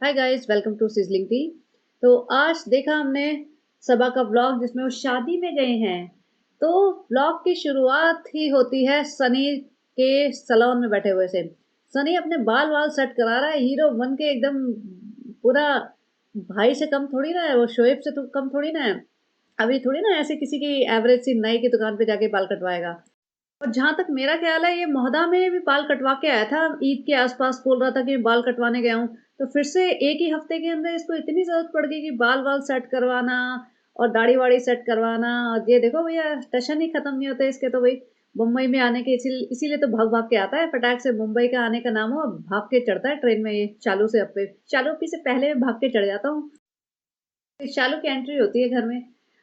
Hi guys, welcome to sizzling tea. तो आज देखा हमने सबा का व्लॉग जिसमें वो शादी में गए हैं। तो व्लॉग की शुरुआत ही होती है सनी के सैलून में बैठे हुए से। सनी अपने बाल वाल सेट करा रहा है, हीरो बन के एकदम पूरा। भाई से कम थोड़ी ना है वो, शोएब से तो कम थोड़ी ना है। अभी थोड़ी ना ऐसे किसी की एवरेज सी नाई की दुकान पे जाके बाल कटवाएगा। और जहाँ तक मेरा ख्याल है, ये मोहदा में भी बाल कटवा के आया था, ईद के आसपास बोल रहा था कि मैं बाल कटवाने गया हूँ। तो फिर से एक ही हफ्ते के अंदर इसको इतनी जरूरत पड़ गई कि बाल वाल सेट करवाना और दाढ़ी वाड़ी सेट करवाना। और ये देखो भैया, टशन ही खत्म नहीं होते इसके तो भाई। मुंबई में आने के इसीलिए तो भाग भाग के आता है फटाक से। मुंबई का आने का नाम हो, भाग के चढ़ता है ट्रेन में। ये चालू से अपे चालू अपी से पहले मैं भाग के चढ़ जाता हूँ। शालू की एंट्री होती है घर में।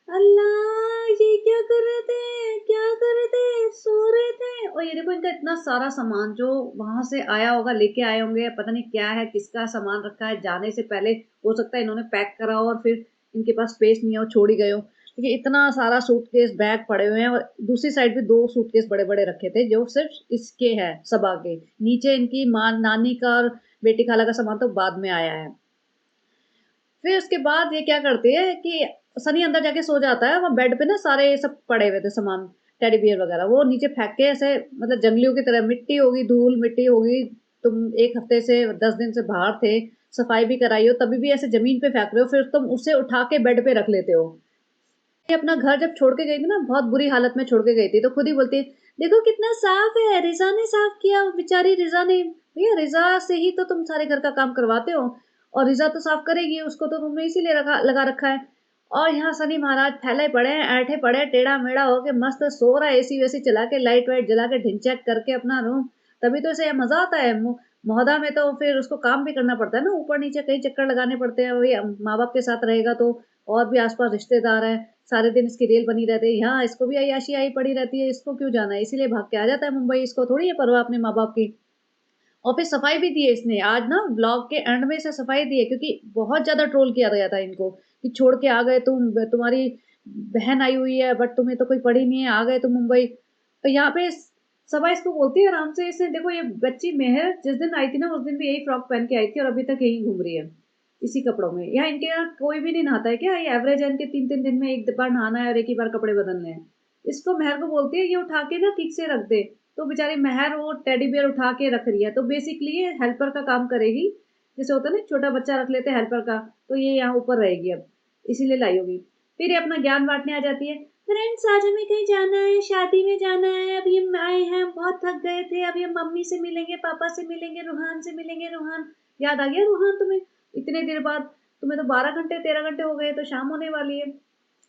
अल्लाह, ये क्या कर रहे थे, क्या कर रहे थे, सो रहे थे। और ये देखो इनका इतना सारा सामान जो वहां से आया होगा, लेके आए होंगे, पता नहीं क्या है, किसका सामान रखा है जाने से पहले। हो सकता है इन्होंने पैक करा हो और फिर इनके पास स्पेस नहीं हो, छोड़ ही गए हो। क्योंकि इतना सारा सूटकेस बैग पड़े हुए हैं, और दूसरी साइड भी दो सूटकेस बड़े बड़े रखे थे जो सिर्फ इसके है, सबा के। नीचे इनकी माँ नानी का और बेटी खाला का सामान तो बाद में आया है। फिर उसके बाद ये क्या करती है कि सनी अंदर जाके सो जाता है। वहाँ बेड पे ना सारे ये सब पड़े हुए थे सामान, टेडी बियर वगैरह, वो नीचे फेंक के ऐसे, मतलब जंगलियों की तरह। मिट्टी होगी, धूल मिट्टी होगी। तुम एक हफ्ते से 10 दिन से बाहर थे, सफाई भी कराई हो, तभी भी ऐसे जमीन पे फेंक रहे हो, फिर तुम उसे उठा के बेड पे रख लेते हो। ये अपना घर जब छोड़ के गई थी ना, बहुत बुरी हालत में छोड़ के गई थी, तो खुद ही बोलती है, देखो कितना साफ है, रिजा ने साफ किया। बेचारी रिजा ने, भैया रिजा से ही तो तुम सारे घर का काम करवाते हो, और रिजा तो साफ करेगी, उसको तो तुमने इसीलिए लगा रखा है। और यहाँ सनी महाराज फैले पड़े हैं, ऐठे पड़े हैं, टेढ़ा मेढ़ा होके मस्त सो रहा है, एसी वेसी चला के, लाइट वाइट जला के, ढिंचैक करके अपना रूम। तभी तो इसे मजा आता है। मोहदा में तो फिर उसको काम भी करना पड़ता है ना, ऊपर नीचे कई चक्कर लगाने पड़ते हैं। वही माँ बाप के साथ रहेगा तो, और भी आसपास रिश्तेदार हैं, सारे दिन इसकी रेल बनी रहती है। यहाँ इसको भी अय्याशी आई पड़ी रहती है, इसको क्यों जाना है, इसीलिए भाग के आ जाता है मुंबई। इसको थोड़ी है परवाह अपने माँ बाप की। और फिर सफाई भी दी है इसने आज ना, ब्लॉग के एंड में इसे सफाई दी है, क्योंकि बहुत ज्यादा ट्रोल किया गया था इनको कि छोड़ के आ गए तुम, तुम्हारी बहन आई हुई है बट तुम्हें तो कोई पड़ी नहीं है, आ गए तुम मुंबई। तो यहाँ पे सभा इसको बोलती है आराम से, इसे देखो, ये बच्ची मेहर जिस दिन आई थी ना, उस दिन भी यही फ्रॉक पहन के आई थी और अभी तक यही घूम रही है, इसी कपड़ों में। यहाँ इनके यहाँ कोई भी नहीं नहाता है क्या? ये एवरेज है इनके, 3-3 दिन में एक बार नहाना है और एक ही बार कपड़े बदलने हैं। इसको मेहर को बोलती है ये उठा के ना ठीक से रख दे। तो बेचारी मेहर वो टेडी बियर उठा के रख रही है, तो बेसिकली ये हेल्पर का काम करेगी। जैसे होता है ना, छोटा बच्चा रख लेते हैं हेल्पर का, तो ये यहाँ ऊपर रहेगी अब, इसीलिए लाई होगी। फिर ये अपना ज्ञान बांटने आ जाती है। फ्रेंड्स, आज हमें कहीं जाना है, शादी में जाना है, अभी हम आए हैं, बहुत थक गए थे, अभी हम मम्मी से मिलेंगे, पापा से मिलेंगे, रूहान से मिलेंगे। रूहान, याद आ गया रूहान तुम्हें? इतने देर बाद। तुम्हें तो 12 घंटे 13 घंटे हो गए, तो शाम होने वाली है।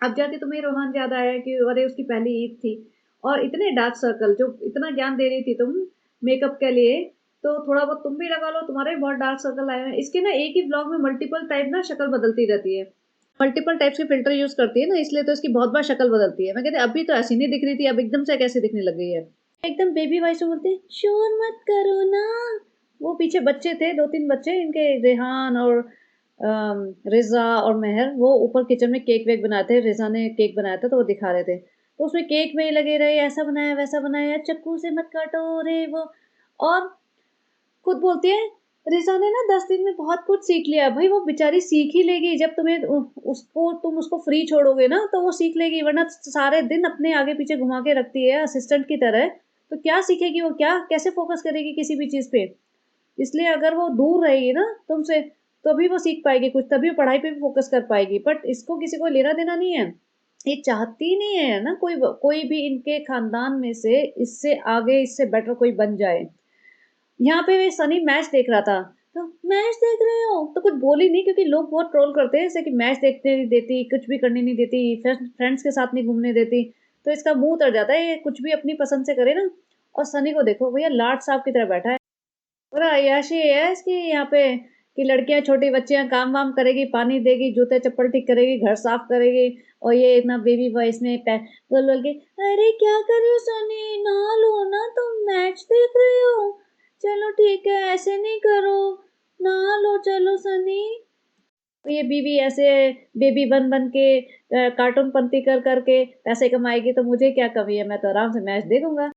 अब जाके तुम्हें रोहान याद आया कि अरे उसकी पहली ईद थी। और इतने डार्क सर्कल, जो इतना ज्ञान दे रही थी तुम मेकअप के लिए, तो थोड़ा बहुत तुम भी लगा लो, तुम्हारे भी बहुत डार्क सर्कल आए हैं। इसके ना एक ही ब्लॉग में मल्टीपल टाइप ना शक्ल बदलती रहती है, मल्टीपल टाइप्स के फिल्टर यूज करती है ना, इसलिए तो इसकी बहुत बार शक्ल बदलती है। मैं कहती अभी तो ऐसी नहीं दिख रही थी, अब एकदम से कैसे दिखने लग गई है। एकदम बेबी वॉइस में बोलते, शोर मत करो ना। वो पीछे बच्चे थे, 2-3 बच्चे इनके, रेहान और रिजा और मेहर, वो ऊपर किचन में केक वेक बनाते थे। रिजा ने केक बनाया था तो वो दिखा रहे थे, तो उसमें केक में ही लगे रहे, ऐसा बनाया वैसा बनाया, चक्कू से मत काटो रे वो। और खुद बोलती है, रिजा ने ना 10 दिन में बहुत कुछ सीख लिया। भाई वो बेचारी सीख ही लेगी, जब तुम उसको फ्री छोड़ोगे ना तो वो सीख लेगी, वरना सारे दिन अपने आगे पीछे घुमा के रखती है असिस्टेंट की तरह। तो क्या सीखेगी वो, क्या कैसे फोकस करेगी किसी भी चीज पे? इसलिए अगर वो दूर रहेगी ना तुमसे, तभी वो सीख पाएगी कुछ, तभी वो पढ़ाई पे भी फोकस कर पाएगी। बट इसको किसी को लेना देना नहीं है, ये चाहती नहीं है ना कोई कोई भी इनके खानदान में से इससे आगे, इससे बेटर कोई बन जाए। यहाँ पे वे सनी मैच देख रहा था, तो मैच देख रहे हो तो कुछ बोली नहीं, क्योंकि लोग बहुत ट्रोल करते हैं ऐसे कि मैच देखने नहीं देती, कुछ भी करने नहीं देती, फ्रेंड्स के साथ नहीं घूमने देती। तो इसका मुंह तर जाता है, ये कुछ भी अपनी पसंद से करे ना। और सनी को देखो भैया, लाट साहब की तरह बैठा है। पूरा अय्याशी है इसकी यहाँ पे, कि लड़कियां छोटी बच्चियां काम वाम करेगी, पानी देगी, जूते चप्पल ठीक करेगी, घर साफ करेगी। और ये इतना बेबी वॉइस में बोल बोल के, अरे क्या कर रही हो सनी, नहा लो ना, तुम मैच देख रहे हो। चलो ठीक है, ऐसे नहीं करो, नहा लो, चलो सनी। तो ये बीवी ऐसे बेबी बन बन के, कार्टून पंती कर करके पैसे कमाएगी, तो मुझे क्या कमी है, मैं तो आराम से मैच देखूंगा।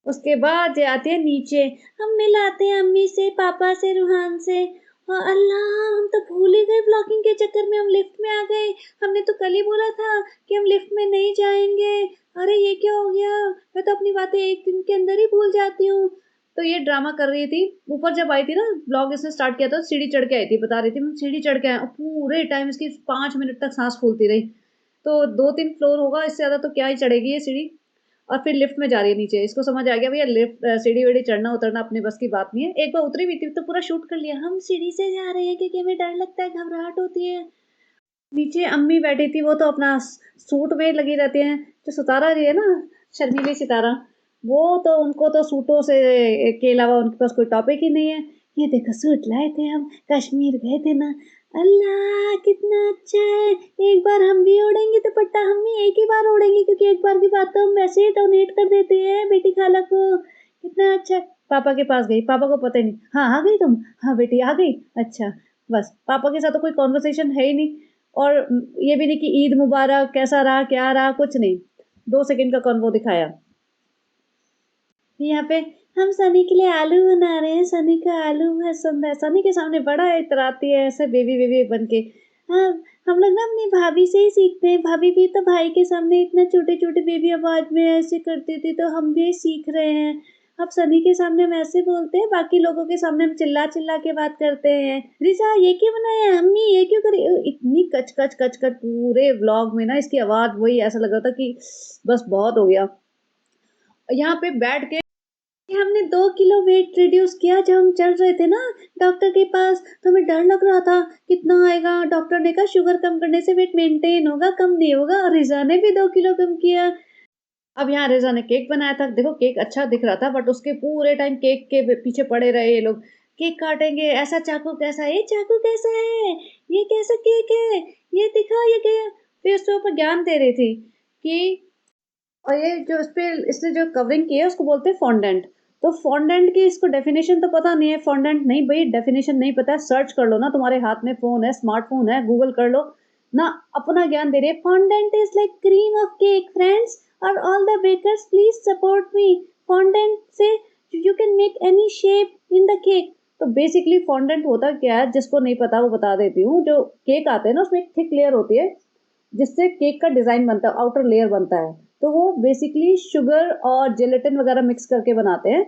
उसके बाद ये आती है नीचे, हम मिलाते हैं अम्मी से, पापा से, रूहान से। हाँ, अल्लाह हम तो भूल ही गए, ब्लॉकिंग के चक्कर में हम लिफ्ट में आ गए। हमने तो कल ही बोला था कि हम लिफ्ट में नहीं जाएंगे। अरे ये क्या हो गया, मैं तो अपनी बातें एक दिन के अंदर ही भूल जाती हूँ। तो ये ड्रामा कर रही थी। ऊपर जब आई थी ना, ब्लॉग इसने स्टार्ट किया था, सीढ़ी चढ़ के आई थी, बता रही थी मैं सीढ़ी चढ़ के आया, और पूरे टाइम इसकी 5 मिनट तक सांस फूलती रही। तो 2-3 फ्लोर होगा, इससे ज्यादा तो क्या ही चढ़ेगी ये सीढ़ी। और फिर लिफ्ट में जा रही है नीचे, इसको समझ आ गया भैया लिफ्ट सीढ़ी वीढ़ी चढ़ना उतरना अपनी बस की बात नहीं है। एक बार उतरी भी थी तो पूरा शूट कर लिया, हम सीढ़ी से जा रहे हैं क्योंकि हमें डर लगता है, घबराहट होती है। नीचे अम्मी बैठी थी, वो तो अपना सूट में लगी रहती हैं। जो सितारा जी है ना, शर्मीली सितारा, वो तो उनको तो सूटों से के अलावा उनके पास कोई टॉपिक ही नहीं है। ये देखो सूट लाए थे हम, कश्मीर गए थे ना। अल्लाह कितना अच्छा है, एक बार हम भी ओढ़ेंगे दुपट्टा, हम भी एक ही बार ओढ़ेंगे क्योंकि एक बार की बात तो हम वैसे ही डोनेट कर देते हैं बेटी खाला को। कितना अच्छा। पापा के पास गई, पापा को पता ही नहीं। हाँ आ गई तुम, हाँ बेटी आ गई, अच्छा। बस पापा के साथ तो कोई कॉन्वर्सेशन है ही नहीं। और ये भी नहीं कि ईद मुबारक, कैसा रहा, क्या रहा, कुछ नहीं। 2 सेकंड का कॉन्वो दिखाया। यहाँ पे हम सनी के लिए आलू बना रहे हैं, सनी का आलू पसंद है। सनी के सामने बड़ा इतराती है ऐसे बेबी बेबी बन के। हाँ, हम लोग ना अपनी भाभी से ही सीखते हैं। भाभी भी तो भाई के सामने इतना छोटे छोटे बेबी आवाज में ऐसे करती थी, तो हम भी सीख रहे हैं। अब सनी के सामने हम ऐसे बोलते हैं, बाकी लोगों के सामने हम चिल्ला चिल्ला के बात करते हैं। रिजा ये क्यों बनाया, अम्मी ये क्यों करी, इतनी कच कच कच कच पूरे व्लॉग में ना इसकी आवाज वही ऐसा लग रहा था कि बस बहुत हो गया। यहाँ पे बैठ के हमने 2 किलो वेट रिड्यूस किया जब हम चल रहे थे ना डॉक्टर के पास, तो हमें डर लग रहा था कितना आएगा। डॉक्टर ने कहा शुगर कम करने से वेट मेंटेन होगा, कम नहीं होगा। और रिजा ने भी 2 किलो कम किया। अब यहाँ रिजा ने केक बनाया था, देखो केक अच्छा दिख रहा था, बट उसके पूरे टाइम केक के पीछे पड़े रहे ये लोग। केक काटेंगे, ऐसा चाकू कैसा है, ये चाकू कैसा है, ये कैसा केक है, ये दिखा, ये क्या। फिर उसके ऊपर ज्ञान दे रही थी कि, और ये जो इस पे इसने जो कवरिंग की है उसको बोलते हैं फॉन्डेंट। तो फॉन्डेंट की इसको डेफिनेशन तो पता नहीं है। फॉन्डेंट नहीं भाई, डेफिनेशन नहीं पता है, सर्च कर लो ना, तुम्हारे हाथ में फोन है, स्मार्टफोन है, गूगल कर लो ना। अपना ज्ञान दे रही है। Fondant is like cream of cake friends, और all the bakers please support me. Fondant से you can make any shape in the cake. तो बेसिकली फॉन्डेंट होता क्या है, जिसको नहीं पता वो बता देती हूँ। जो केक आते हैं ना, उसमें एक थिक लेयर होती है जिससे केक का डिजाइन बनता है, आउटर लेयर बनता है। तो वो बेसिकली शुगर और जेलेटिन वगैरह मिक्स करके बनाते हैं,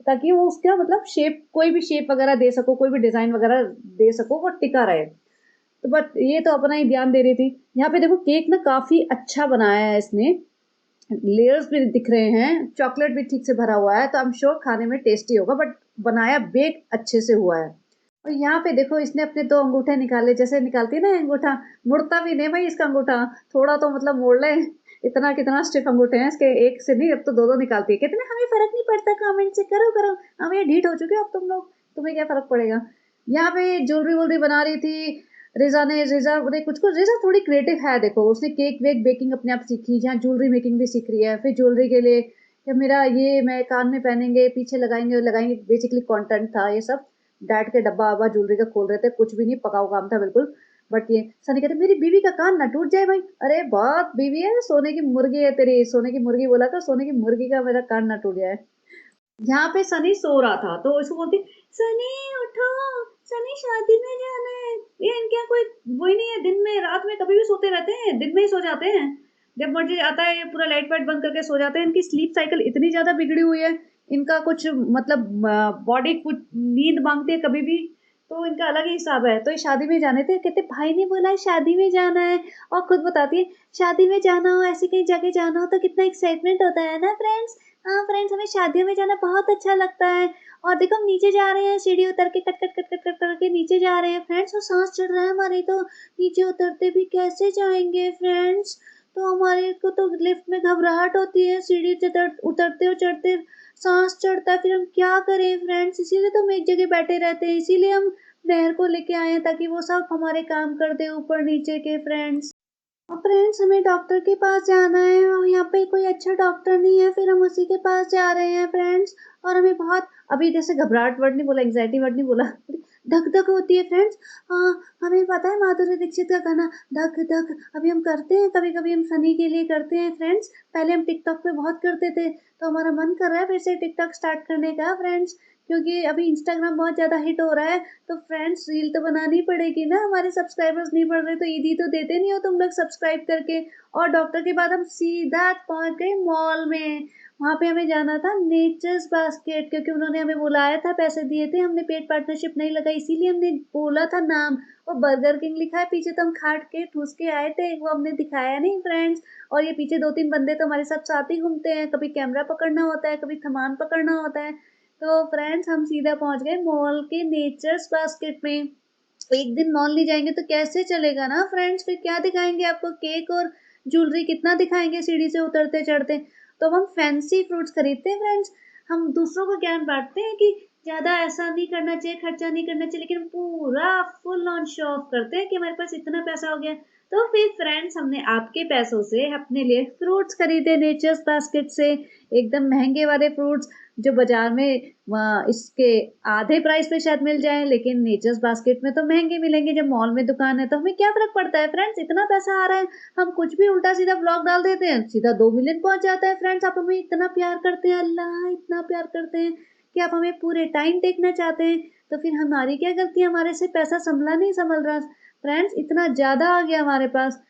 ताकि वो उसका मतलब शेप, कोई भी शेप वगैरह दे सको, कोई भी डिजाइन वगैरह दे सको, वो टिका रहे। तो बट ये तो अपना ही ध्यान दे रही थी। यहाँ पे देखो केक ना काफी अच्छा बनाया है इसने, लेयर्स भी दिख रहे हैं, चॉकलेट भी ठीक से भरा हुआ है, तो आई एम श्योर खाने में टेस्टी होगा। बट बनाया बेक अच्छे से हुआ है। और यहाँ पे देखो इसने अपने 2 अंगूठे निकाले, जैसे निकालती है ना अंगूठा, मुड़ता भी नहीं भाई इसका अंगूठा, थोड़ा तो मतलब मोड़ ले। इतना कितना स्टिफ अंगूठे हैं इसके, एक से नहीं, अब तो 2-2 निकालती है। कितने हमें फर्क नहीं पड़ता, कमेंट से करो करो, हम ये ढीठ हो चुके हो अब तुम लोग, तुम्हें क्या फर्क पड़ेगा। यहाँ पे ज्वेलरी वोलरी बना रही थी रिजा ने कुछ कुछ। रिजा थोड़ी क्रिएटिव है, देखो उसने केक वेक बेकिंग अपने आप सीखी, जहाँ ज्वेलरी मेकिंग भी सीख रही है। फिर ज्वेलरी के लिए कि मेरा ये मैं कान में पहनेंगे, पीछे लगाएंगे लगाएंगे, बेसिकली कंटेंट था ये सब। डैड के डब्बा वब्बा ज्वेलरी का खोल रहे थे, कुछ भी नहीं, पकाऊ काम था बिल्कुल। बट ये सनी कहते मेरी बीवी का कान ना टूट जाए भाई। अरे बहुत बीवी है, सोने की मुर्गी है तेरी, सोने की मुर्गी बोला था, सोने की मुर्गी का मेरा कान ना टूट जाए। यहाँ पे सनी सो रहा था तो इसको बोलती, सनी उठो, सनी शादी में जाना है। ये इनके यहाँ कोई वही नहीं है, दिन में रात में कभी भी सोते रहते हैं, दिन में ही सो जाते हैं। जब मर्जी आता है ये पूरा लाइट वाइट बंद करके सो जाते हैं। इनकी स्लीप साइकिल इतनी ज्यादा बिगड़ी हुई है, इनका कुछ मतलब बॉडी कुछ नींद मांगती है कभी भी। तो इनका अलग ही हिसाब है। तो ये शादी में जाने थे, कहते भाई ने बोला है शादी में जाना है। और खुद बताती है शादी में जाना हो, ऐसी कहीं जगह जाना हो तो कितना एक्साइटमेंट होता है ना फ्रेंड्स। हाँ फ्रेंड्स, हमें शादियों में जाना बहुत अच्छा लगता है। और देखो हम नीचे जा रहे हैं, सीढ़ी उतर के cut cut cut cut cut करके नीचे जा रहे हैं फ्रेंड्स, और सांस चढ़ रहा है हमारी तो। नीचे उतरते भी कैसे जाएंगे फ्रेंड्स, तो हमारे को तो लिफ्ट में घबराहट होती है, सीढ़ी उतरते और चढ़ते सांस चढ़ता है, फिर हम क्या करें फ्रेंड्स। इसीलिए तो हम एक जगह बैठे रहते हैं, इसीलिए हम बहर को लेके आए हैं, ताकि वो सब हमारे काम कर दे ऊपर नीचे के फ्रेंड्स। और फ्रेंड्स हमें डॉक्टर के पास जाना है, और यहाँ पे कोई अच्छा डॉक्टर नहीं है, फिर हम उसी के पास जा रहे हैं फ्रेंड्स। और हमें बहुत, अभी जैसे घबराहट वर्ड नहीं बोला, एंग्जाइटी वर्ड नहीं बोला, धक धक होती है फ्रेंड्स। हाँ, हमें पता है माधुरी दीक्षित का गाना धक धक, अभी हम करते हैं, कभी कभी हम सनी के लिए करते हैं फ्रेंड्स। पहले हम टिकटॉक पे बहुत करते थे, तो हमारा मन कर रहा है फिर से टिकटॉक स्टार्ट करने का फ्रेंड्स, क्योंकि अभी इंस्टाग्राम बहुत ज़्यादा हिट हो रहा है, तो फ्रेंड्स रील तो बनानी पड़ेगी ना, हमारे सब्सक्राइबर्स नहीं बढ़ रहे तो ईदी तो देते नहीं हो तुम लोग सब्सक्राइब करके। और डॉक्टर के बाद हम सीधा पहुँच गए मॉल में। वहाँ पे हमें जाना था नेचर्स बास्केट, क्योंकि उन्होंने हमें बुलाया था, पैसे दिए थे, हमने पेड पार्टनरशिप नहीं लगाई, इसीलिए हमने बोला था नाम। और बर्गर किंग लिखा है पीछे, तो हम खाट के ठूस के आए थे, वो हमने दिखाया नहीं फ्रेंड्स। और ये पीछे 2-3 बंदे तो हमारे साथ ही घूमते हैं, कभी कैमरा पकड़ना होता है, कभी सामान पकड़ना होता है। तो फ्रेंड्स हम सीधा पहुँच गए मॉल के नेचर्स बास्केट में। एक दिन मॉल नहीं जाएँगे तो कैसे चलेगा ना फ्रेंड्स, फिर क्या दिखाएँगे आपको, केक और ज्वेलरी कितना दिखाएँगे सीढ़ी से उतरते-चढ़ते। तो अब हम फैंसी फ्रूट्स खरीदते हैं फ्रेंड्स। हम दूसरों को ज्ञान बाँटते हैं कि ज़्यादा ऐसा नहीं करना चाहिए, खर्चा नहीं करना चाहिए, लेकिन पूरा फुल ऑन शो ऑफ करते हैं कि हमारे पास इतना पैसा हो गया। तो फिर फ्रेंड्स हमने आपके पैसों से अपने लिए फ्रूट्स खरीदे नेचर्स बास्केट से, एकदम महँगे वाले फ्रूट्स जो बाज़ार में इसके आधे प्राइस पे शायद मिल जाएँ, लेकिन नेचर्स बास्केट में तो महँगे मिलेंगे। जब मॉल में दुकान है तो हमें क्या फ़र्क पड़ता है फ्रेंड्स, इतना पैसा आ रहा है, हम कुछ भी उल्टा-सीधा व्लॉग डाल देते हैं, सीधा 2 मिलियन पहुँच जाता है फ्रेंड्स। आप हमें इतना प्यार करते हैं, अल्लाह! इतना प्यार करते हैं कि आप हमें पूरे टाइम देखना चाहते हैं, तो फिर हमारी क्या गलती है, हमारे से पैसा सँभला नहीं सँभल रहा। फ्रेंड्स इतना ज़्यादा आ गया हमारे पास।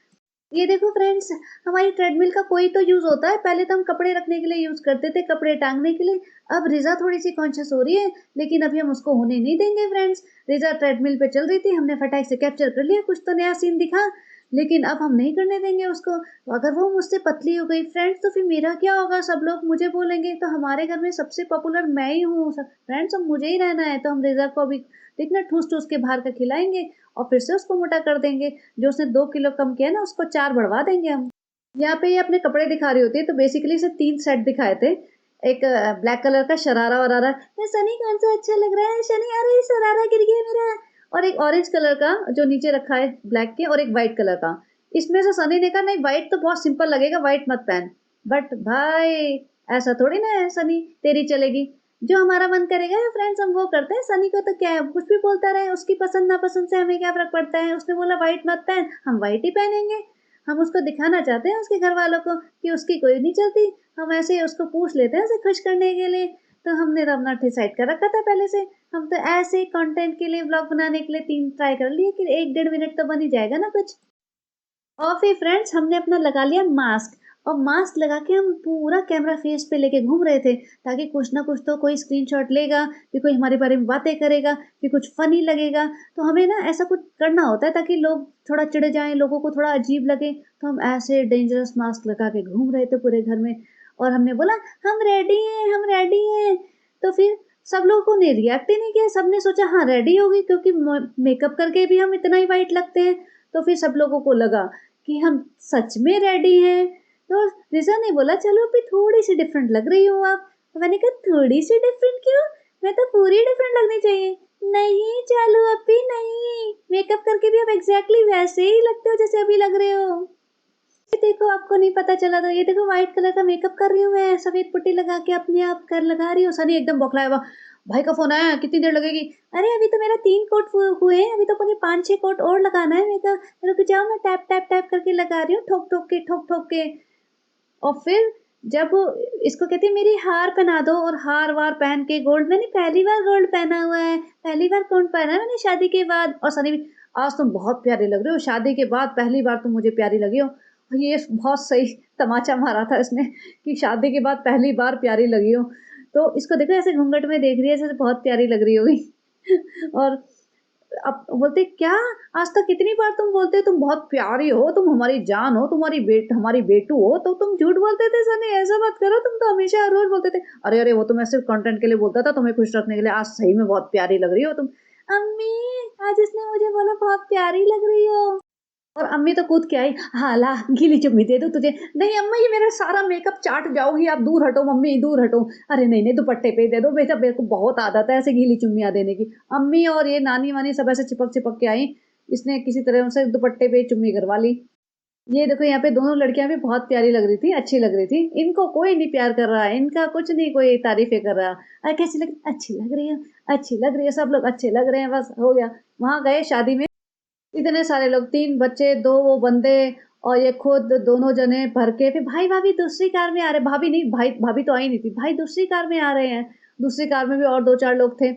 ये देखो फ्रेंड्स, हमारी ट्रेडमिल का कोई तो यूज़ होता है, पहले तो हम कपड़े रखने के लिए यूज़ करते थे, कपड़े टाँगने के लिए। अब रिज़ा थोड़ी-सी कॉन्शियस हो रही है, लेकिन अभी हम उसको होने नहीं देंगे फ्रेंड्स। रिज़ा ट्रेडमिल पे चल रही थी, हमने फटाक से कैप्चर कर लिया, कुछ तो नया सीन दिखा, लेकिन अब हम नहीं करने देंगे उसको। अगर वो मुझसे पतली हो गई फ्रेंड्स, तो फिर मेरा क्या होगा? सब लोग मुझे बोलेंगे, तो हमारे घर में सबसे पॉपुलर मैं ही हूँ। स फ्रेंड्स अब मुझे ही रहना है, तो हम रिज़ा को अभी देखना ठूस-ठूस के बाहर का खिलाएँगे और फिर से उसको मोटा कर देंगे। जो उसने 2 किलो कम किया ना, उसको 4 बढ़वा देंगे हम। यहाँ पे ये अपने कपड़े दिखा रही होती है, तो बेसिकली इसे 3 सेट दिखाए थे। एक ब्लैक कलर का शरारा-वरारा, ये सनी कौन-सा अच्छा लग रहा है सनी, अरे शरारा गिर गया मेरा। और एक ऑरेंज कलर का जो नीचे रखा है ब्लैक के, और एक व्हाइट कलर का। इसमें से सनी ने कहा नहीं व्हाइट तो बहुत सिंपल लगेगा, व्हाइट मत पहन। बट भाई ऐसा थोड़ी ना है सनी, तेरी चलेगी। जो हमारा मन करेगा फ्रेंड्स हम वो करते हैं, सनी को तो क्या है, कुछ भी बोलता रहे, उसकी पसंद नापसंद से हमें क्या फ़र्क पड़ता है। उसने बोला व्हाइट मत पहन, हम व्हाइट ही पहनेंगे। हम उसको दिखाना चाहते हैं उसके घर वालों को कि उसकी कोई नहीं चलती, हम ऐसे ही उसको पूछ लेते हैं उसे खुश करने के लिए। तो हमने तो अपना डिसाइड कर रखा था पहले से, हम तो ऐसे ही कंटेंट के लिए व्लॉग बनाने के लिए 3 ट्राई कर लिए कि 1 डेढ़ मिनट तो बन ही जाएगा ना कुछ। और फिर फ्रेंड्स हमने अपना लगा लिया मास्क, और मास्क लगा के हम पूरा कैमरा फेस पे लेके घूम रहे थे, ताकि कुछ ना कुछ तो कोई स्क्रीनशॉट लेगा, कि कोई हमारे बारे में बातें करेगा, कि कुछ फ़नी लगेगा। तो हमें ना ऐसा कुछ करना होता है ताकि लोग थोड़ा चिढ़ जाएँ, लोगों को थोड़ा अजीब लगे। तो हम ऐसे डेंजरस मास्क लगा के घूम रहे थे पूरे घर में, और हमने बोला हम रेडी हैं, हम रेडी हैं। तो फिर सब लोगों ने रिएक्ट ही नहीं किया, सबने सोचा हाँ रेडी होगी, क्योंकि मेकअप करके भी हम इतना ही वाइट लगते हैं। तो फिर सब लोगों को लगा कि हम सच में रेडी हैं। तो रिज़ा ने बोला चलो अभी थोड़ी-सी डिफरेंट लग रही हो आप। तो मैंने कहा थोड़ी-सी डिफरेंट क्यों? मैं तो पूरी डिफरेंट लगनी चाहिए। नहीं चालू अप्पी नहीं, मेकअप करके भी आप एग्ज़ैक्टली वैसे ही लगते हो जैसे अभी लग रहे हो। ये देखो आपको नहीं पता चला तो ये देखो व्हाइट कलर का मेकअप कर रही हूँ मैं, सफ़ेद पुट्टी लगा के अपने आप कर लगा रही हूँ। सनी एकदम बौखलाया हुआ, भाई का फ़ोन आया है, कितनी देर लगेगी? अरे अभी तो मेरा 3 कोट हुए हैं, अभी तो मुझे 5-6 कोट और लगाना है मेकअप। रुक जाओ मैं टैप, टैप, टैप करके लगा रही हूँ, ठोक-ठोक के, ठोक-ठोक के। और फिर जब इसको कहती है मेरी हार पहना दो, और हार-वार पहन के गोल्ड, मैंने पहली बार गोल्ड पहना हुआ है, पहली बार गोल्ड पहना है मैंने शादी के बाद। और सनी भी, आज तुम बहुत प्यारी लग रही हो, शादी के बाद पहली बार तुम मुझे प्यारी लगी हो। और ये बहुत सही तमाचा मारा था इसने कि शादी के बाद पहली बार प्यारी लगी हो। तो इसको देखो ऐसे घूंघट में देख रही है, जैसे बहुत प्यारी लग रही होगी। और अब बोलते क्या, आज तक कितनी बार तुम बोलते हो तुम बहुत प्यारी हो, तुम हमारी जान हो, हमारी बेटू हो, तो तुम झूठ बोलते थे सनी, ऐसा मत करो, तुम तो हमेशा हर रोज बोलते थे। अरे अरे वो तो मैं सिर्फ कंटेंट के लिए बोलता था, तुम्हें खुश रखने के लिए, आज सही में बहुत प्यारी लग रही हो तुम। अम्मी आज इसने मुझे बोला बहुत प्यारी लग रही हो। और अम्मी तो कूद के आई, हाँ ला गीली चुम्मी दे दूँ तुझे। नहीं अम्मा ये मेरा सारा मेकअप चाट जाओगी, आप दूर हटो मम्मी, दूर हटो। अरे नहीं नहीं दुपट्टे पे ही दे दो बेटा, मेरे को बहुत आदत है ऐसे गीली चुम्मियाँ देने की। अम्मी और ये नानी वानी सब ऐसे चिपक चिपक के आई, इसने किसी तरह उनसे दुपट्टे पे चुम्मी करवा ली। ये देखो यहाँ पे दोनों लड़कियां भी बहुत प्यारी लग रही थी, अच्छी लग रही थी। इनको कोई नहीं प्यार कर रहा है, इनका कुछ नहीं कोई तारीफें कर रहा। अरे कैसी लग, अच्छी लग रही है, अच्छी लग रही है, सब लोग अच्छे लग रहे हैं, बस हो गया। वहां गए शादी में, इतने सारे लोग, 3 बच्चे, 2 वो बंदे, और ये खुद दोनों जने भर के, फिर भाई भाभी दूसरी कार में आ रहे, भाभी नहीं, भाई भाभी तो आई नहीं थी, भाई दूसरी कार में आ रहे हैं। दूसरी कार में भी और 2-4 लोग थे।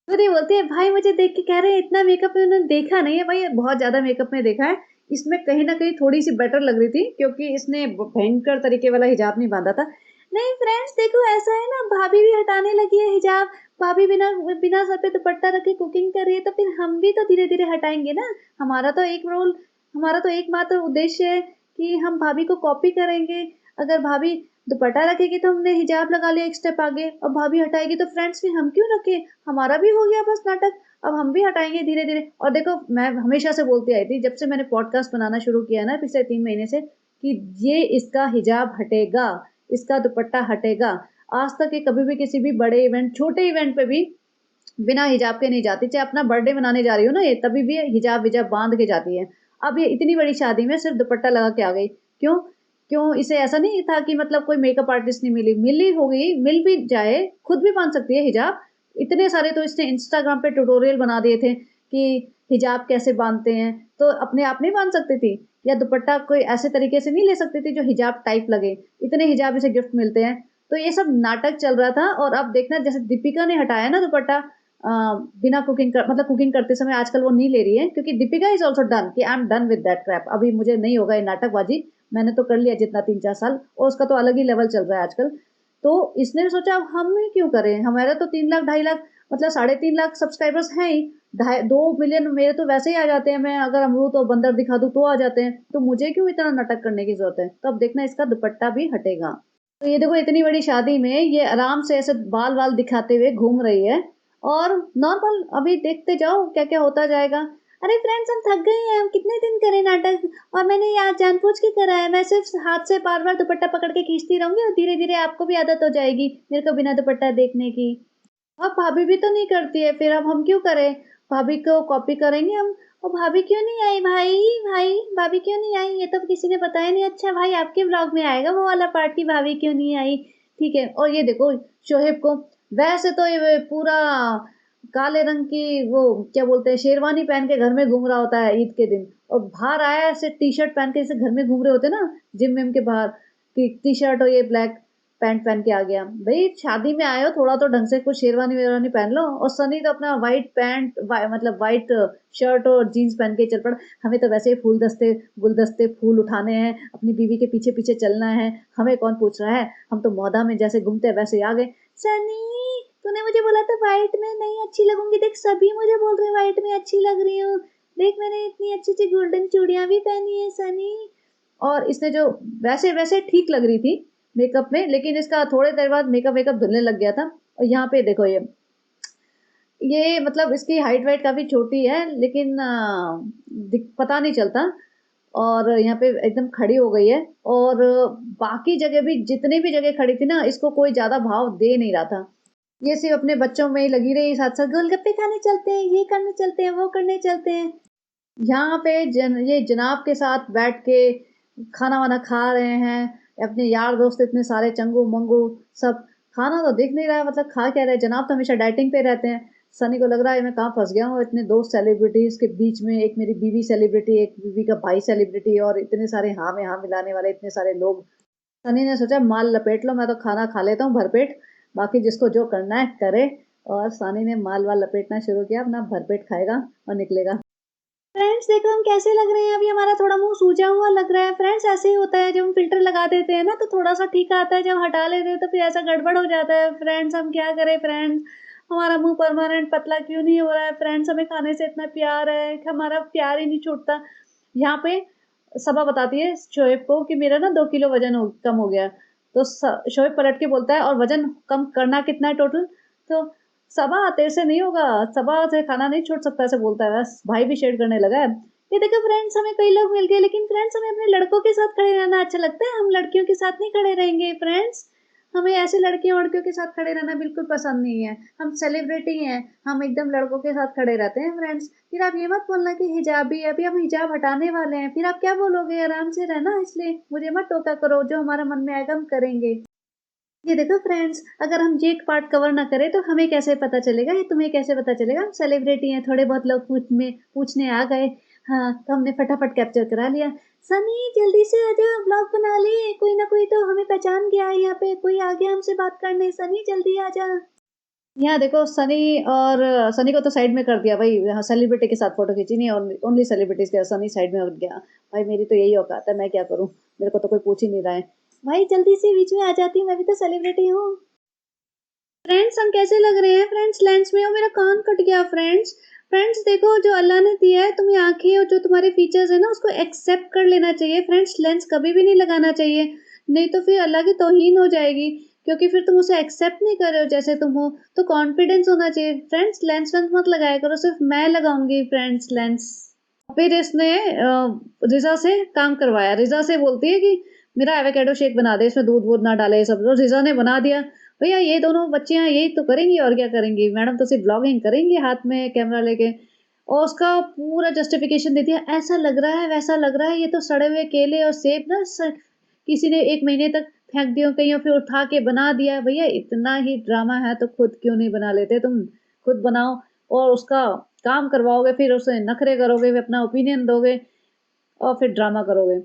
फिर ये बोलती है, भाई मुझे देख के कह रहे हैं इतना मेकअप इन्होंने देखा नहीं है। भाई बहुत ज़्यादा मेकअप में देखा है। इसमें कहीं न कहीं थोड़ी-सी बेटर लग रही थी क्योंकि इसने भयंकर तरीके वाला हिजाब नहीं बाँधा था। नहीं फ्रेंड्स देखो ऐसा है ना, भाभी भी हटाने लगी है हिजाब, भाभी बिना बिना सर पे दुपट्टा रखे कुकिंग कर रही है, तो फिर हम भी तो धीरे-धीरे हटाएँगे ना। हमारा तो एक रोल हमारा तो एकमात्र उद्देश्य है कि हम भाभी को कॉपी करेंगे। अगर भाभी दुपट्टा रखेगी तो हमने हिजाब लगा लिया एक स्टेप आगे, और भाभी हटाएगी तो फ्रेंड्स फिर हम क्यों रखें? हमारा भी हो गया बस नाटक, अब हम भी हटाएँगे धीरे-धीरे। और देखो मैं हमेशा से बोलती आई थी, जब से मैंने पॉडकास्ट बनाना शुरू किया ना पिछले 3 महीने से, कि ये इसका हिजाब हटेगा, इसका दुपट्टा हटेगा। आज तक ये कभी भी किसी भी बड़े इवेंट, छोटे इवेंट पे भी बिना हिजाब के नहीं जाती। चाहे अपना बर्थडे मनाने जा रही हो ना ये, तभी भी हिजाब-विजाब बाँध के जाती है। अब ये इतनी बड़ी शादी में सिर्फ़ दुपट्टा लगा के आ गई। क्यों? क्यों इसे ऐसा नहीं था कि मतलब कोई मेकअप आर्टिस्ट नहीं मिली, मिली होगी, मिल भी जाए, खुद भी बाँध सकती है हिजाब। इतने सारे तो इसने इंस्टाग्राम पे ट्यूटोरियल बना दिए थे कि हिजाब कैसे बाँधते हैं, तो अपने आप नहीं बाँध सकती थी? या दुपट्टा कोई ऐसे तरीके से नहीं ले सकती थी जो हिजाब टाइप लगे? इतने हिजाब इसे गिफ्ट मिलते हैं। तो ये सब नाटक चल रहा था, और अब देखना जैसे दीपिका ने हटाया ना दुपट्टा, बिना कुकिंग कर मतलब कुकिंग करते समय आजकल वो नहीं ले रही है, क्योंकि दीपिका इज़ ऑल्सो डन कि I am done with that Krebs. अभी मुझे नहीं होगा ये नाटकबाजी, मैंने तो कर लिया जितना 3-4 साल, और उसका तो अलग ही लेवल चल रहा है आजकल। तो इसने भी सोचा अब हम ही क्यों करें? हमारे तो 3 लाख 2.5 लाख मतलब 3.5 लाख सब्सक्राइबर्स हैं ही, ढाई 2 मिलियन मेरे तो वैसे ही आ जाते हैं, मैं अगर अमरूद और बंदर दिखा दूँ तो आ जाते हैं, तो मुझे क्यों इतना नाटक करने की ज़रूरत है? तो अब देखना इसका दुपट्टा भी हटेगा। तो ये देखो इतनी बड़ी शादी में ये आराम से ऐसे बाल-वाल दिखाते हुए घूम रही है, और नॉर्मल अभी देखते जाओ क्या-क्या होता जाएगा। अरे फ्रेंड्स हम थक गए हैं, हम कितने दिन करें नाटक, और मैंने ये आज जानबूझ के करा है। मैं सिर्फ हाथ से बार-बार दुपट्टा पकड़ के खींचती रहूँगी और धीरे-धीरे आपको भी आदत हो जाएगी मेरे को बिना दुपट्टा देखने की। अब भाभी भी तो नहीं करती है, फिर अब हम क्यों करें? भाभी को कॉपी करेंगे हम। और भाभी क्यों नहीं आई भाई? भाई, भाभी क्यों नहीं आई? ये तो किसी ने बताया नहीं। अच्छा भाई आपके व्लॉग में आएगा वो वाला पार्ट कि भाभी क्यों नहीं आई। ठीक है, और ये देखो शोहेब को, वैसे तो ये पूरा काले रंग की वो क्या बोलते हैं शेरवानी पहन के घर में घूम रहा होता है ईद के दिन, और बाहर आया ऐसे टी-शर्ट पहन के जैसे घर में घूम रहे होते हैं ना, जिम-विम के बाहर, कि टी-शर्ट और ये ब्लैक पैंट पहन के आ गया। भई शादी में आए हो, थोड़ा तो ढंग से कुछ शेरवानी-वेरवानी पहन लो। और सनी तो अपना व्हाइट पैंट मतलब व्हाइट शर्ट और जीन्स पहन के चल पड़ा। हमें तो वैसे ही फूल-दस्ते गुलदस्ते फूल उठाने हैं, अपनी बीवी के पीछे-पीछे चलना है, हमें कौन पूछ रहा है? हम तो मौदा में जैसे घूमते हैं वैसे ही आ गए। सनी तूने मुझे बोला था व्हाइट में नहीं अच्छी लगूँगी, देख सभी मुझे बोल रहे हैं व्हाइट में अच्छी लग रही हूँ। देख मैंने इतनी अच्छी-अच्छी गोल्डन चूड़ियाँ भी पहनी है सनी। और इसने जो वैसे-वैसे ठीक लग रही थी मेकअप में, लेकिन इसका थोड़ी देर बाद मेकअप-वेकअप धुलने लग गया था। और यहाँ पे देखो ये मतलब इसकी हाइट-वाइट काफ़ी छोटी है, लेकिन दिक पता नहीं चलता। और यहाँ पे एकदम खड़ी हो गई है, और बाकी जगह भी जितनी भी जगह खड़ी थी ना, इसको कोई ज़्यादा भाव दे नहीं रहा था। ये सिर्फ़ अपने बच्चों में ही लगी रही, साथ-साथ गोलगप्पे खाने चलते हैं, ये करने चलते हैं, वो करने चलते हैं। यहाँ पे ये जनाब के साथ बैठ के खाना-वाना खा रहे हैं, अपने यार दोस्त इतने सारे चंगू-मंगू सब, खाना तो दिख नहीं रहा है, मतलब खा क्या रहे हैं? जनाब तो हमेशा डाइटिंग पे रहते हैं। सनी को लग रहा है मैं कहाँ फँस गया हूँ, इतने दोस्त सेलिब्रिटीज़ के बीच में, एक मेरी बीवी सेलिब्रिटी, एक बीवी का भाई सेलिब्रिटी, और इतने सारे हाँ में हाँ मिलाने वाले इतने सारे लोग। सनी ने सोचा माल लपेट लो, मैं तो खाना खा लेता हूँ भरपेट, बाकी जिसको जो करना है करे। और सनी ने माल-वाल लपेटना शुरू किया, अपना भरपेट खाएगा और निकलेगा। फ्रेंड्स देखो हम कैसे लग रहे हैं, अभी हमारा थोड़ा मुँह सूजा हुआ लग रहा है। फ्रेंड्स ऐसे ही होता है, जब हम फ़िल्टर लगा देते हैं ना तो थोड़ा-सा ठीक आता है, जब हटा लेते हैं तो फिर ऐसा गड़बड़ हो जाता है। फ्रेंड्स हम क्या करें फ्रेंड्स? हमारा मुँह परमानेंट पतला क्यों नहीं हो रहा है? फ्रेंड्स हमें खाने से इतना प्यार है, कि हमारा प्यार ही नहीं छूटता। यहाँ पे सबा बताती है शोएब को कि मेरा ना 2 किलो वज़न कम हो गया। तो शोएब पलट के बोलता है और वज़न कम करना कितना है टोटल? तो सबा तेरे से नहीं होगा, सबा से खाना नहीं छूट सकता, ऐसे बोलता है। बस भाई भी शेड करने लगा है। ये देखो फ्रेंड्स हमें कई लोग मिल गए, लेकिन फ्रेंड्स हमें अपने लड़कों के साथ खड़े रहना अच्छा लगता है, हम लड़कियों के साथ नहीं खड़े रहेंगे फ्रेंड्स। हमें ऐसे लड़कियों-वड़कियों के साथ खड़े रहना बिल्कुल पसंद नहीं है। हम सेलिब्रिटी हैं, हम एकदम लड़कों के साथ खड़े रहते हैं फ्रेंड्स। फिर आप ये मत बोलना कि हिजाबी है, अभी हम हिजाब हटाने वाले हैं, फिर आप क्या बोलोगे? आराम से रहना, इसलिए मुझे मत टोका करो, जो हमारा मन में आएगा हम करेंगे। ये देखो फ्रेंड्स अगर हम ये एक पार्ट कवर ना करें तो हमें कैसे पता चलेगा, ये तुम्हें कैसे पता चलेगा? हम सेलिब्रिटी हैं, थोड़े बहुत लोग पूछने आ गए, हाँ, तो हमने फटाफट कैप्चर करा लिया। सनी जल्दी से आ जा, व्लॉग बना ले, कोई ना कोई तो हमें पहचान गया है यहाँ पे, कोई आ गया हमसे बात करने, सनी जल्दी आ जा। यहाँ देखो सनी को तो साइड में कर दिया भाई, यहाँ सेलिब्रिटी के साथ फोटो खींची नहीं, ओनली सेलिब्रिटीज के, सनी साइड में हट गया। भाई मेरी तो यही औकात है, मैं क्या करूँ, मेरे को तो कोई पूछ ही नहीं रहा है। भाई जल्दी से बीच में आ जाती, मैं भी तो सेलिब्रिटी हूँ। फ्रेंड्स हम कैसे लग रहे हैं फ्रेंड्स लेंस में? और मेरा कान कट गया फ्रेंड्स। फ्रेंड्स देखो जो अल्लाह ने दिया है तुम्हें आंखें और जो तुम्हारे फीचर्स है ना उसको एक्सेप्ट कर लेना चाहिए फ्रेंड्स। लेंस कभी भी नहीं लगाना चाहिए, नहीं तो फिर अल्लाह की तौहीन हो जाएगी, क्योंकि फिर तुम उसे एक्सेप्ट नहीं कर रहे हो जैसे तुम हो। तो कॉन्फिडेंस होना चाहिए फ्रेंड्स, लेंस वेंस मत लगाया करो, सिर्फ मैं लगाऊंगी फ्रेंड्स लेंस। फिर इसने रिजा से काम करवाया, रिजा से बोलती है कि मेरा एवोकेडो शेक बना दे, इसमें दूध वूध ना डाले ये सब, तो रिजा ने बना दिया। भैया ये दोनों बच्चियां यही तो करेंगी और क्या करेंगी, मैडम तो सिर्फ ब्लॉगिंग करेंगी हाथ में कैमरा लेके। और उसका पूरा जस्टिफिकेशन दे दिया, ऐसा लग रहा है वैसा लग रहा है, ये तो सड़े हुए केले और सेब ना किसी ने 1 महीने तक फेंक दिया कहीं और फिर उठा के बना दिया। भैया इतना ही ड्रामा है तो खुद क्यों नहीं बना लेते, तुम खुद बनाओ और उसका काम करवाओगे, फिर उसे नखरे करोगे, अपना ओपिनियन दोगे और फिर ड्रामा करोगे।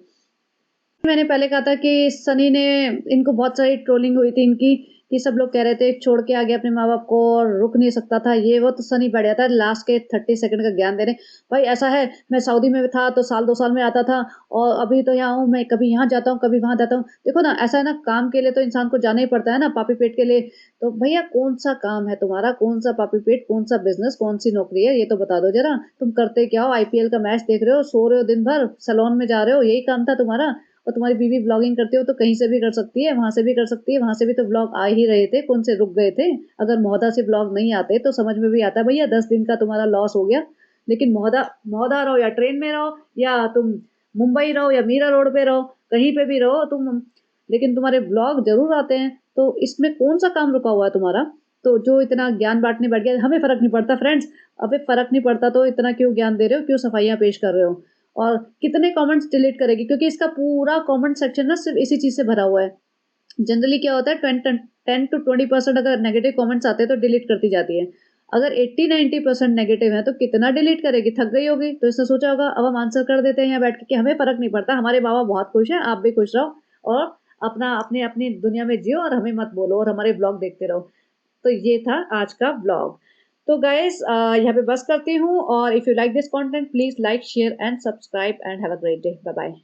मैंने पहले कहा था कि सनी ने, इनको बहुत सारी ट्रोलिंग हुई थी इनकी, कि सब लोग कह रहे थे छोड़ के आ गया अपने माँ बाप को और रुक नहीं सकता था ये वो, तो सनी बढ़ जाता है लास्ट के 30 सेकंड का ज्ञान देने। भाई ऐसा है, मैं सऊदी में था तो साल 2 साल में आता था, और अभी तो यहाँ हूँ, मैं कभी यहाँ जाता हूँ कभी वहां जाता हूँ। देखो ना ऐसा है ना, काम के लिए तो इंसान को जाना ही पड़ता है ना, पापी पेट के लिए। तो भैया कौन सा काम है तुम्हारा, कौन सा पापी पेट, कौन सा बिजनेस, कौन सी नौकरी है, ये तो बता दो जरा। तुम करते क्या हो, आईपीएल का मैच देख रहे हो, सो रहे हो दिन भर, सैलून में जा रहे हो, यही काम था तुम्हारा? और तुम्हारी बीवी ब्लॉगिंग करती हो तो कहीं से भी कर सकती है, वहां से भी कर सकती है, वहां से भी तो ब्लॉग आ ही रहे थे, कौन से रुक गए थे? अगर महोदा से ब्लॉग नहीं आते तो समझ में भी आता है भैया 10 दिन का तुम्हारा लॉस हो गया। लेकिन महोदा महोदा रहो या ट्रेन में रहो या तुम मुंबई रहो या मीरा रोड पे रहो, कहीं पे भी रहो तुम, लेकिन तुम्हारे ब्लॉग जरूर आते हैं। तो इसमें कौन सा काम रुका हुआ है तुम्हारा? तो जो इतना ज्ञान बांटने बैठ गया, हमें फर्क नहीं पड़ता फ्रेंड्स। अबे फर्क नहीं पड़ता तो इतना क्यों ज्ञान दे रहे हो, क्यों सफाइयां पेश कर रहे हो? और कितने कमेंट्स डिलीट करेगी, क्योंकि इसका पूरा कमेंट सेक्शन ना सिर्फ इसी चीज से भरा हुआ है। जनरली क्या होता है, 10 to 20% अगर नेगेटिव कमेंट्स आते हैं तो डिलीट करती जाती है। अगर 80-90% नेगेटिव है तो कितना डिलीट करेगी, थक गई होगी। तो इसने सोचा होगा अब हम आंसर कर देते हैं यहाँ बैठ के कि हमें फर्क नहीं पड़ता, हमारे बाबा बहुत खुश हैं, आप भी खुश रहो और अपना अपने अपनी दुनिया में जियो और हमें मत बोलो और हमारे ब्लॉग देखते रहो। तो ये था आज का ब्लॉग। तो गाइस यहाँ पे बस करती हूँ, और if you like this content please like share and subscribe and have a great day, bye bye.